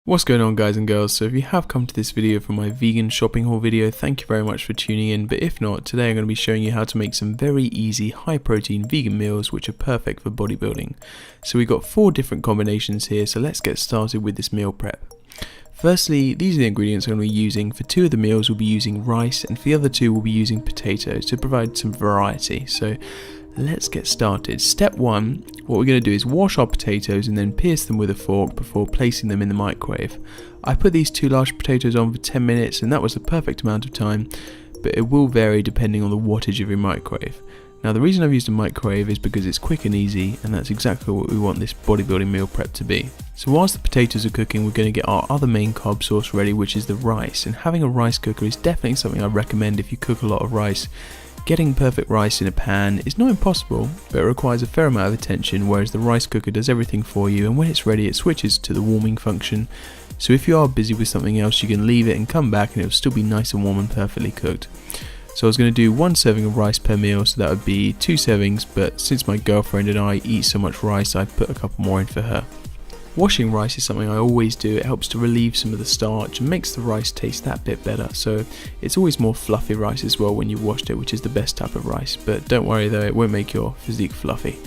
What's going on, guys and girls? So if you have come to this video for my vegan shopping haul video, thank you very much for tuning in. But if not, today I'm going to be showing you how to make some very easy high protein vegan meals which are perfect for bodybuilding. So we've got 4 different combinations here, so let's get started with this meal prep. Firstly, these are the ingredients I'm going to be using. For 2 of the meals we'll be using rice, and for the other 2 we'll be using potatoes to provide some variety. So let's get started. Step 1, what we're going to do is wash our potatoes and then pierce them with a fork before placing them in the microwave. I put these 2 large potatoes on for 10 minutes and that was the perfect amount of time, but it will vary depending on the wattage of your microwave. Now the reason I've used a microwave is because it's quick and easy, and that's exactly what we want this bodybuilding meal prep to be. So whilst the potatoes are cooking, we're going to get our other main carb source ready, which is the rice. And having a rice cooker is definitely something I recommend if you cook a lot of rice. Getting perfect rice in a pan is not impossible, but it requires a fair amount of attention, whereas the rice cooker does everything for you, and when it's ready it switches to the warming function. So if you are busy with something else, you can leave it and come back and it will still be nice and warm and perfectly cooked. So I was going to do 1 serving of rice per meal, so that would be 2 servings, but since my girlfriend and I eat so much rice, I put a couple more in for her. Washing rice is something I always do. It helps to relieve some of the starch and makes the rice taste that bit better. So it's always more fluffy rice as well when you've washed it, which is the best type of rice. But don't worry though, it won't make your physique fluffy.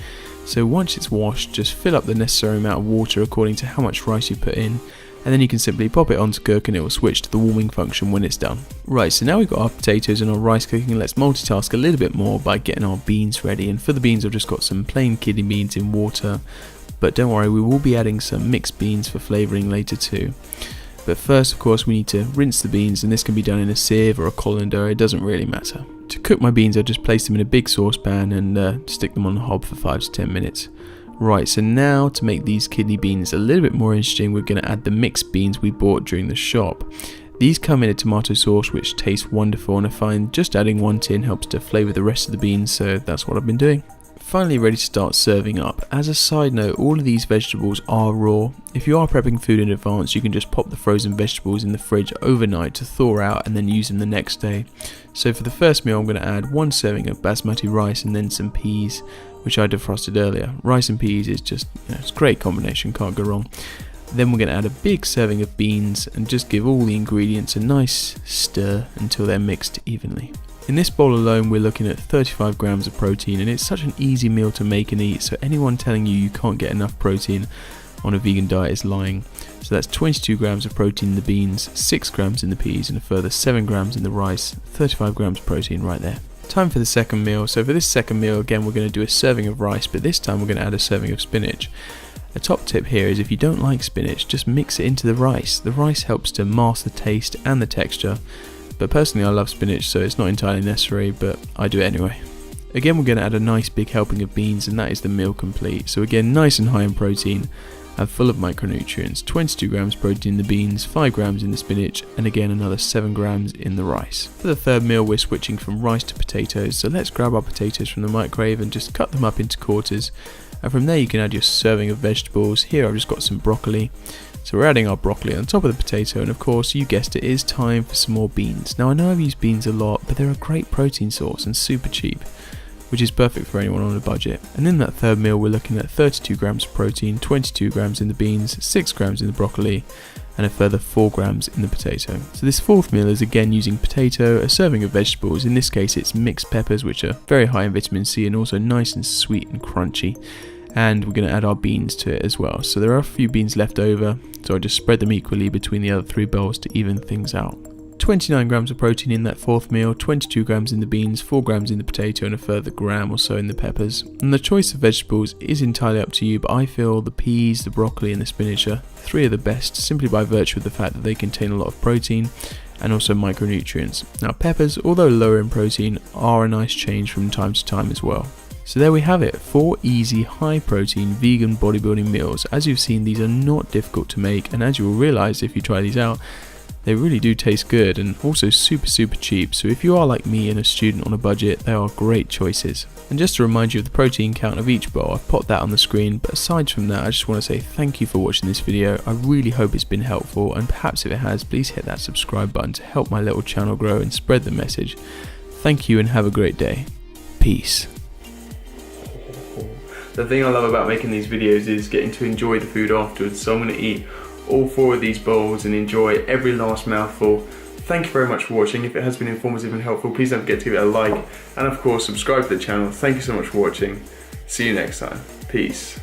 So once it's washed, just fill up the necessary amount of water according to how much rice you put in, and then you can simply pop it on to cook and it will switch to the warming function when it's done. Right, so now we've got our potatoes and our rice cooking, let's multitask a little bit more by getting our beans ready. And for the beans I've just got some plain kidney beans in water. But don't worry, we will be adding some mixed beans for flavouring later too. But first, of course, we need to rinse the beans, and this can be done in a sieve or a colander, it doesn't really matter. To cook my beans, I just place them in a big saucepan and stick them on the hob for 5 to 10 minutes. Right, so now to make these kidney beans a little bit more interesting, we're going to add the mixed beans we bought during the shop. These come in a tomato sauce which tastes wonderful, and I find just adding 1 tin helps to flavour the rest of the beans, so that's what I've been doing. Finally ready to start serving up. As a side note, all of these vegetables are raw. If you are prepping food in advance, you can just pop the frozen vegetables in the fridge overnight to thaw out and then use them the next day. So for the first meal I'm going to add 1 serving of basmati rice and then some peas, which I defrosted earlier. Rice and peas is just, it's a great combination, can't go wrong. Then we're going to add a big serving of beans and just give all the ingredients a nice stir until they're mixed evenly. In this bowl alone we're looking at 35 grams of protein, and it's such an easy meal to make and eat, so anyone telling you can't get enough protein on a vegan diet is lying. So that's 22 grams of protein in the beans, 6 grams in the peas, and a further 7 grams in the rice, 35 grams of protein right there. Time for the second meal. So for this second meal again we're going to do a serving of rice, but this time we're going to add a serving of spinach. A top tip here is if you don't like spinach, just mix it into the rice. The rice helps to mask the taste and the texture. But personally I love spinach, so it's not entirely necessary, but I do it anyway. Again we're going to add a nice big helping of beans, and that is the meal complete. So again, nice and high in protein and full of micronutrients. 22 grams protein in the beans, 5 grams in the spinach, and again another 7 grams in the rice. For the third meal we're switching from rice to potatoes, so let's grab our potatoes from the microwave and just cut them up into quarters. And from there you can add your serving of vegetables. Here I've just got some broccoli. So we're adding our broccoli on top of the potato, and of course, you guessed it, is time for some more beans. Now I know I've used beans a lot, but they're a great protein source and super cheap, which is perfect for anyone on a budget. And in that third meal we're looking at 32 grams of protein, 22 grams in the beans, 6 grams in the broccoli, and a further 4 grams in the potato. So this fourth meal is again using potato, a serving of vegetables. In this case it's mixed peppers, which are very high in vitamin C and also nice and sweet and crunchy. And we're going to add our beans to it as well. So there are a few beans left over, so I just spread them equally between the other 3 bowls to even things out. 29 grams of protein in that fourth meal, 22 grams in the beans, 4 grams in the potato, and a further gram or so in the peppers. And the choice of vegetables is entirely up to you, but I feel the peas, the broccoli and the spinach are 3 of the best, simply by virtue of the fact that they contain a lot of protein and also micronutrients. Now peppers, although lower in protein, are a nice change from time to time as well. So there we have it, 4 easy, high protein, vegan bodybuilding meals. As you've seen, these are not difficult to make, and as you will realise if you try these out, they really do taste good and also super cheap. So if you are like me and a student on a budget, they are great choices. And just to remind you of the protein count of each bowl, I've popped that on the screen, but aside from that I just want to say thank you for watching this video. I really hope it's been helpful, and perhaps if it has, please hit that subscribe button to help my little channel grow and spread the message. Thank you and have a great day. Peace. The thing I love about making these videos is getting to enjoy the food afterwards, so I'm going to eat all 4 of these bowls and enjoy every last mouthful. Thank you very much for watching. If it has been informative and helpful, please don't forget to give it a like, and of course subscribe to the channel. Thank you so much for watching. See you next time. Peace.